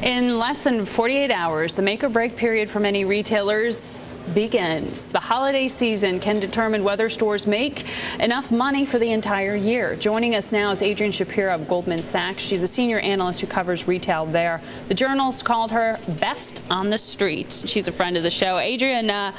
In less than 48 hours, the make-or-break period for many retailers begins. The holiday season can determine whether stores make enough money for the entire year. Joining us now is Adrianne Shapira of Goldman Sachs. She's a senior analyst who covers retail there. The journals called her best on the street. She's a friend of the show. Adrianne,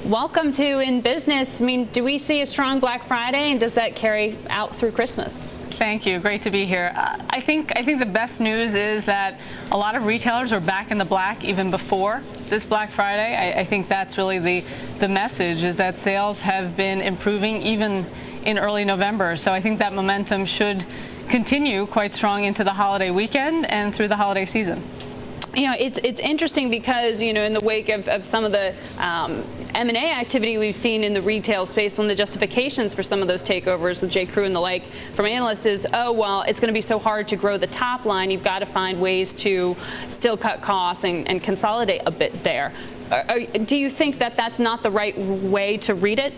welcome to InBusiness. I mean, do we see a strong Black Friday, and does that carry out through Christmas? Thank you. Great to be here. I think the best news is that a lot of retailers are back in the black even before this Black Friday. I think that's really the message, is that sales have been improving even in early November. So I think that momentum should continue quite strong into the holiday weekend and through the holiday season. You know, it's interesting because, you know, in the wake of some of the M&A activity we've seen in the retail space, one of the justifications for some of those takeovers with J. Crew and the like from analysts is, oh, well, it's going to be so hard to grow the top line. You've got to find ways to still cut costs and consolidate a bit there. Do you think that that's not the right way to read it?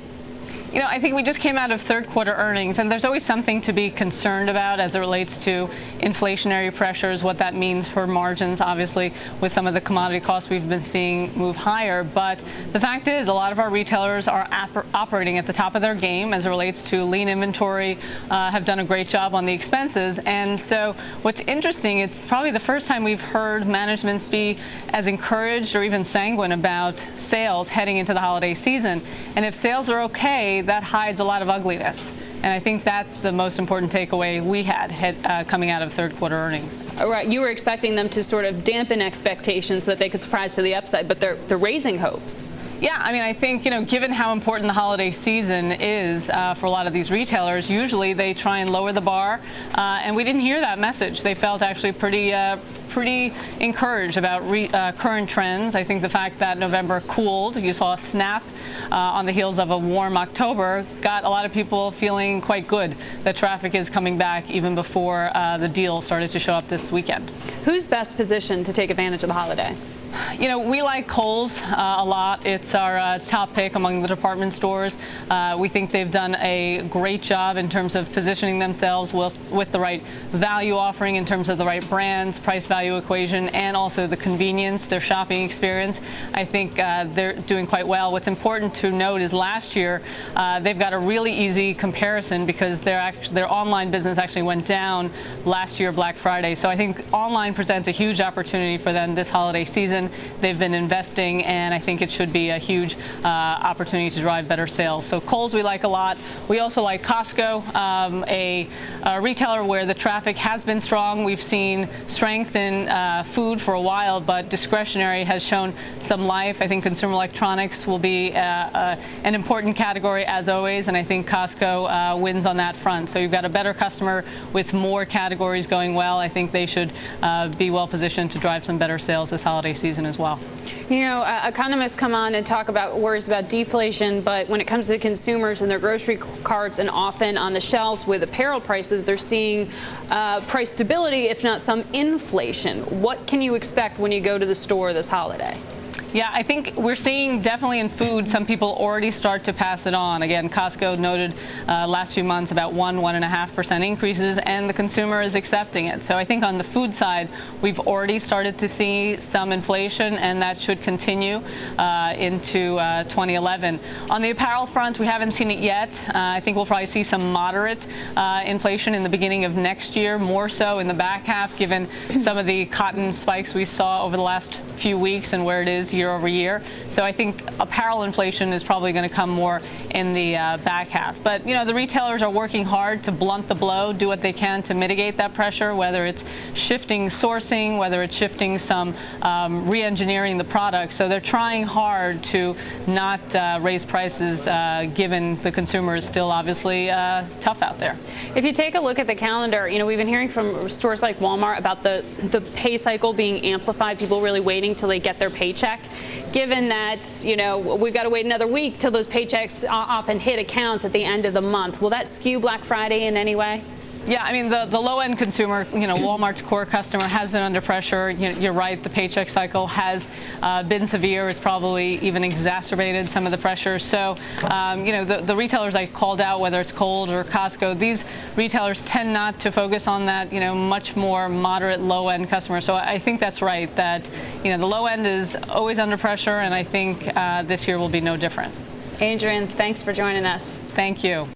You know, I think we just came out of third quarter earnings, and there's always something to be concerned about as it relates to inflationary pressures, what that means for margins, obviously, with some of the commodity costs we've been seeing move higher. But the fact is, a lot of our retailers are operating at the top of their game as it relates to lean inventory, have done a great job on the expenses. And so what's interesting, it's probably the first time we've heard managements be as encouraged or even sanguine about sales heading into the holiday season. And if sales are okay, that hides a lot of ugliness. And I think that's the most important takeaway we had coming out of third quarter earnings. All right, you were expecting them to sort of dampen expectations so that they could surprise to the upside, but they're raising hopes. Yeah, I mean, I think, you know, given how important the holiday season is for a lot of these retailers, usually they try and lower the bar, and we didn't hear that message. They felt actually pretty encouraged about current trends. I think the fact that November cooled, you saw a snap on the heels of a warm October, got a lot of people feeling quite good that traffic is coming back even before the deal started to show up this weekend. Who's best positioned to take advantage of the holiday? You know, we like Kohl's a lot. It's our top pick among the department stores. We think they've done a great job in terms of positioning themselves with the right value offering in terms of the right brands, price-value equation, and also the convenience, their shopping experience. I think they're doing quite well. What's important to note is last year they've got a really easy comparison because their online business actually went down last year, Black Friday. So I think online presents a huge opportunity for them this holiday season. They've been investing, and I think it should be a huge opportunity to drive better sales. So Kohl's we like a lot. We also like Costco, a retailer where the traffic has been strong. We've seen strength in food for a while, but discretionary has shown some life. I think consumer electronics will be an important category as always, and I think Costco wins on that front. So you've got a better customer with more categories going well. I think they should be well positioned to drive some better sales this holiday season as well. You know, economists come on and talk about worries about deflation, but when it comes to the consumers and their grocery carts and often on the shelves with apparel prices, they're seeing price stability, if not some inflation. What can you expect when you go to the store this holiday? Yeah, I think we're seeing definitely in food, some people already start to pass it on. Again, Costco noted last few months about 1.5% increases, and the consumer is accepting it. So I think on the food side, we've already started to see some inflation, and that should continue into 2011. On the apparel front, we haven't seen it yet. I think we'll probably see some moderate inflation in the beginning of next year, more so in the back half, given some of the cotton spikes we saw over the last few weeks and where it is year over year. So I think apparel inflation is probably going to come more in the back half. But, you know, the retailers are working hard to blunt the blow, do what they can to mitigate that pressure, whether it's shifting sourcing, whether it's shifting some re-engineering the product. So they're trying hard to not raise prices given the consumer is still obviously tough out there. If you take a look at the calendar, you know, we've been hearing from stores like Walmart about the pay cycle being amplified, people really waiting till they get their paycheck. Given that, you know, we've got to wait another week till those paychecks often hit accounts at the end of the month, will that skew Black Friday in any way? Yeah, I mean, the low-end consumer, Walmart's core customer has been under pressure. You're right, the paycheck cycle has been severe. It's probably even exacerbated some of the pressure. So, the retailers I called out, whether it's Kohl's or Costco, these retailers tend not to focus on that, much more moderate low-end customer. So I think that's right, that, the low end is always under pressure, and I think this year will be no different. Adrianne, thanks for joining us. Thank you.